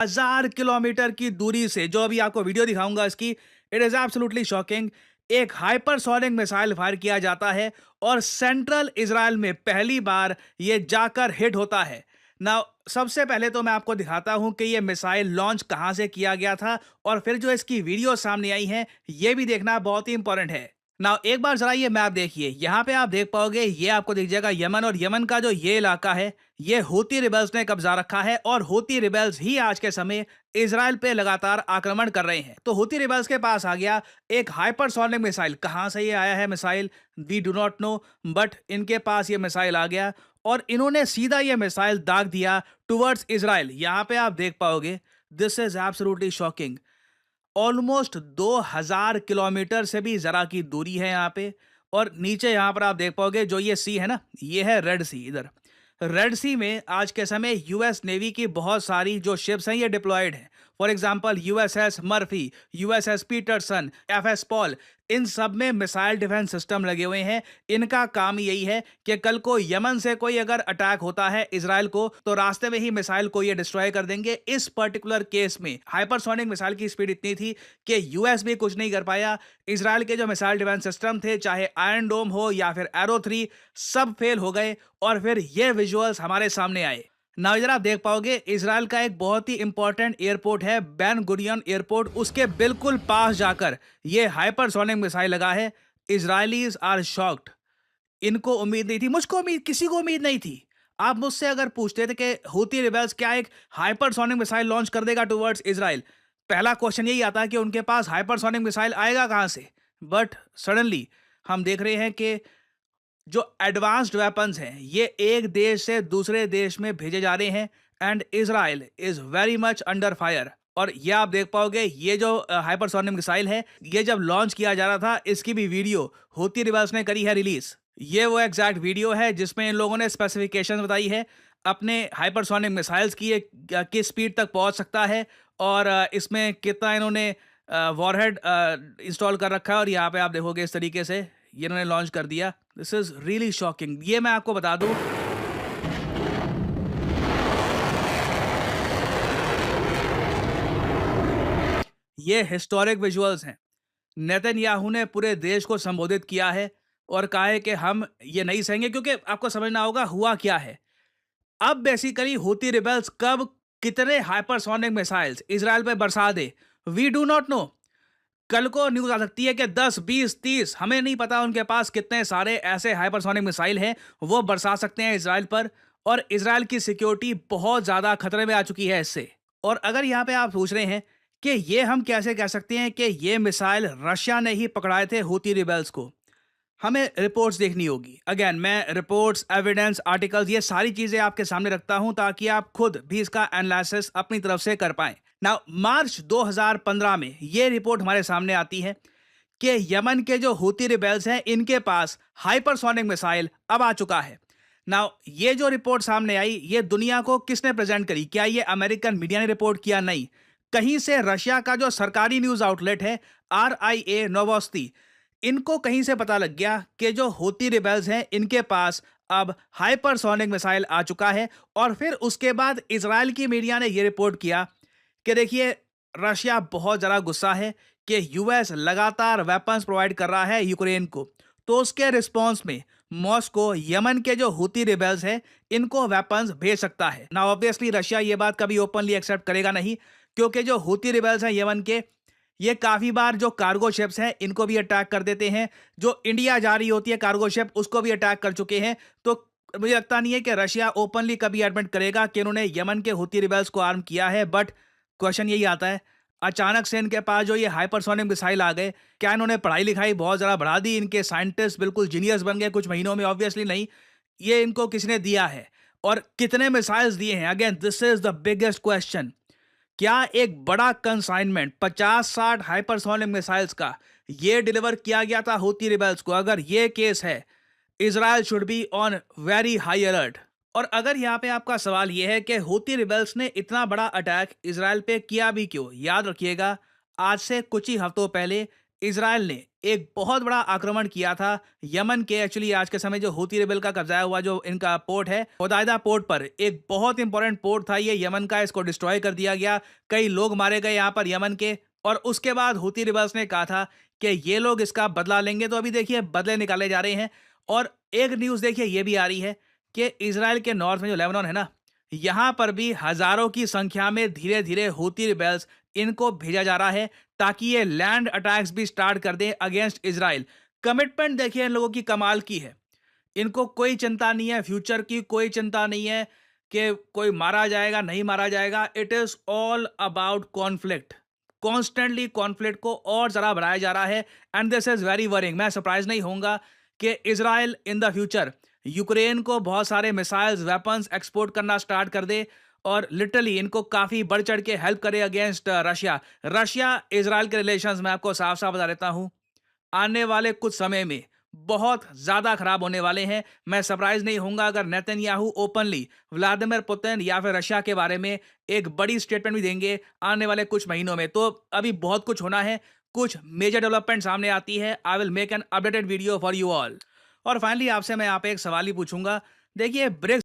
1000 kilometre की दूरी से, जो अभी आपको वीडियो दिखाऊंगा इसकी, इट इज एब्सोल्युटली शॉकिंग। एक हाइपरसोनिक मिसाइल फायर किया जाता है और सेंट्रल इजराइल में पहली बार ये जाकर हिट होता है। ना, सबसे पहले तो मैं आपको दिखाता हूं कि ये मिसाइल लॉन्च कहां से किया गया था, और फिर जो इसकी वीडियो सामने आई है ये भी देखना बहुत ही इंपॉर्टेंट है। ना, एक बार जरा ये मैप देखिए, यहाँ पे आप देख पाओगे, ये आपको दिख जाएगा यमन, और यमन का जो ये इलाका है ये हूती रिबेल्स ने कब्जा रखा है, और हूती रिबेल्स ही आज के समय इजराइल पे लगातार आक्रमण कर रहे हैं। तो हूती रिबेल्स के पास आ गया एक हाइपरसोनिक मिसाइल। कहां से ये आया है missile, we do not know, but इनके पास ये मिसाइल आ गया और इन्होंने सीधा ये मिसाइल दाग दिया टुवर्ड्स इजराइल। यहां पे आप देख पाओगे, this is absolutely shocking. Almost 2000 kilometre से भी जरा की दूरी है यहाँ पे। और नीचे यहाँ पर आप देख पाओगे, जो ये सी है ना, ये है रेड सी। इधर रेड सी में आज के समय यूएस नेवी की बहुत सारी जो शिप्स हैं ये डिप्लॉयड हैं। For example USS Murphy, USS Peterson, FS Paul, इन सब में मिसाइल डिफेंस सिस्टम लगे हुए हैं। इनका काम यही है कि कल को यमन से कोई अगर अटैक होता है इजराइल को, तो रास्ते में ही मिसाइल को ये डिस्ट्रॉय कर देंगे। इस पर्टिकुलर केस में हाइपरसोनिक मिसाइल की स्पीड इतनी थी कि यूएस भी कुछ नहीं कर पाया। इजराइल के जो मिसाइल डिफेंस सिस्टम थे, चाहे आयरन डोम हो या फिर एरो 3, सब फेल हो गए। और फिर ये विजुअल्स हमारे सामने आए। नाउ इधर आप देख पाओगे, इजराइल का एक बहुत ही इंपॉर्टेंट एयरपोर्ट है बेन गुरियन एयरपोर्ट, उसके बिल्कुल पास जाकर ये हाइपरसोनिक मिसाइल लगा है। Israelis are shocked. इनको उम्मीद नहीं थी, मुझको उम्मीद, किसी को उम्मीद नहीं थी। आप मुझसे अगर पूछते थे कि हूती रिबेल्स क्या एक हाइपरसोनिक मिसाइल लॉन्च कर देगा टुवर्ड्स इजराइल, पहला क्वेश्चन यही आता है कि उनके पास हाइपरसोनिक मिसाइल आएगा कहां से। बट सडनली हम देख रहे हैं कि जो एडवांस्ड वेपन्स हैं ये एक देश से दूसरे देश में भेजे जा रहे हैं, and Israel is very much under fire. और ये आप देख पाओगे, ये जो हाइपरसोनिक मिसाइल है, ये जब लॉन्च किया जा रहा था, इसकी भी वीडियो हूती रिबेल्स ने करी है रिलीज। ये वो एग्जैक्ट वीडियो है जिसमें इन लोगों ने स्पेसिफिकेशंस बताई है अपने हाइपरसोनिक मिसाइल्स की, ये किस स्पीड तक पहुंच सकता है, और इसमें कितना इन्होंने वॉरहेड इंस्टॉल कर रखा है। और यहाँ पे आप देखोगे इस तरीके से ये इन्होंने लॉन्च कर दिया। This is really shocking. ये मैं आपको बता दूं, ये हिस्टोरिक विजुअल्स हैं। नेतन्याहू ने पूरे देश को संबोधित किया है और कहा है कि हम ये नहीं सहेंगे, क्योंकि आपको समझना होगा हुआ क्या है। अब बेसिकली हूती रिबेल्स कब कितने हाइपरसोनिक मिसाइल्स इजराइल पे बरसा दे, वी डू नॉट नो। कल को न्यूज आ सकती है कि 10, 20, 30, हमें नहीं पता उनके पास कितने सारे ऐसे हाइपरसोनिक मिसाइल हैं, वो बरसा सकते हैं इजराइल पर। और इजराइल की सिक्योरिटी बहुत ज्यादा खतरे में आ चुकी है इससे। और अगर यहाँ पे आप पूछ रहे हैं कि ये हम कैसे कह सकते हैं कि ये मिसाइल रशिया ने ही पकड़ाए थे हूती रिबेल्स को, हमें रिपोर्ट्स देखनी होगी। अगेन, मैं रिपोर्ट्स, एविडेंस, आर्टिकल्स, ये सारी चीजें आपके सामने रखता हूं ताकि आप खुद भी इसका एनालिसिस अपनी तरफ से कर पाएं। नाउ, मार्च 2015 में ये रिपोर्ट हमारे सामने आती है कि यमन के जो हूती रिबेल्स हैं इनके पास हाइपरसोनिक मिसाइल अब आ चुका है। नाउ, ये जो रिपोर्ट सामने आई, ये दुनिया को किसने प्रेजेंट करी? क्या ये अमेरिकन मीडिया ने रिपोर्ट किया? नहीं, कहीं से रशिया का जो सरकारी न्यूज आउटलेट है RIA नोवोस्ती, इनको कहीं से पता लग गया कि जो हूती रिबेल्स हैं इनके पास अब हाइपरसोनिक मिसाइल आ चुका है। और फिर उसके बाद इजराइल की मीडिया ने यह रिपोर्ट किया कि देखिए, रशिया बहुत ज़्यादा गुस्सा है कि यूएस लगातार वेपन्स प्रोवाइड कर रहा है यूक्रेन को, तो उसके रिस्पॉन्स में मॉस्को यमन के जो हूती रिबेल्स हैं इनको वेपन्स भेज सकता है। ना, ऑब्वियसली रशिया ये बात कभी ओपनली एक्सेप्ट करेगा नहीं, क्योंकि जो हूती रिबेल्स हैं यमन के, ये काफी बार जो कार्गो शिप्स हैं इनको भी अटैक कर देते हैं। जो इंडिया जा रही होती है कार्गो शिप, उसको भी अटैक कर चुके हैं। तो मुझे लगता नहीं है कि रशिया ओपनली कभी एडमिट करेगा कि उन्होंने यमन के हूती रिबेल्स को आर्म किया है। बट क्वेश्चन यही आता है, अचानक से इनके पास जो ये हाइपरसोनिक मिसाइल आ गए, क्या इन्होंने पढ़ाई लिखाई बहुत ज़्यादा बढ़ा दी? इनके साइंटिस्ट बिल्कुल जीनियस बन गए कुछ महीनों में? ऑब्वियसली नहीं। ये इनको किसने दिया है और कितने मिसाइल्स दिए हैं? Again, this is the biggest question. क्या एक बड़ा कंसाइनमेंट 50-60 हाइपरसोनिक मिसाइल्स का ये डिलीवर किया गया था हूती रिबेल्स को? अगर ये केस है, Israel should be on very high alert. और अगर यहाँ पे आपका सवाल ये है कि हूती रिबेल्स ने इतना बड़ा अटैक इजराइल पे किया भी क्यों, याद रखिएगा, आज से कुछ ही हफ्तों पहले इज़राइल ने एक बहुत बड़ा आक्रमण किया था यमन के, एक्चुअली आज के समय जो हूती रेबेल का कब्जाया हुआ जो इनका पोर्ट है, होदाइदा पोर्ट पर, एक बहुत इंपॉर्टेंट पोर्ट था ये यमन का, इसको डिस्ट्रॉय कर दिया गया। कई लोग मारे गए यहाँ पर यमन के, और उसके बाद हूती रेबल्स ने कहा था कि ये लोग इसका बदला लेंगे। तो अभी देखिए बदले निकाले जा रहे हैं। और एक न्यूज़ देखिए ये भी आ रही है कि इज़राइल के नॉर्थ में जो लेबनान है ना, यहाँ पर भी हज़ारों की संख्या में धीरे-धीरे हूती रिबेल्स इनको भेजा जा रहा है ताकि ये लैंड अटैक्स भी स्टार्ट कर दें अगेंस्ट इज़राइल। कमिटमेंट देखिए इन लोगों की कमाल की है। इनको कोई चिंता नहीं है, फ्यूचर की कोई चिंता नहीं है कि कोई मारा जाएगा, नहीं मारा जाएगा। It is all about conflict. Constantly conflict को और ज़रा बढ़ाया जा रहा है, and this is very worrying. मैं सरप्राइज़ नहीं होऊँगा कि Israel in the future Ukraine को बहुत सारे मिसाइल्स, वेपन्स एक्सपोर्ट करना स्टार्ट कर दे और लिटरली इनको काफ़ी बढ़ चढ़ के हेल्प करे अगेंस्ट रशिया। रशिया इज़राइल के रिलेशंस मैं आपको साफ-साफ बता देता हूँ, आने वाले कुछ समय में बहुत ज़्यादा खराब होने वाले हैं। मैं सरप्राइज़ नहीं होऊँगा अगर नेतन्याहू ओपनली व्लादिमीर पुतिन या फिर रशिया के बारे में एक बड़ी स्टेटमेंट भी देंगे आने वाले कुछ महीनों में। तो अभी बहुत कुछ होना है, कुछ मेजर डेवलपमेंट सामने आती है। I will make an updated video for you all. और फाइनली आपसे मैं यहाँ पे एक सवाल ही पूछूंगा। देखिए ब्रिक्स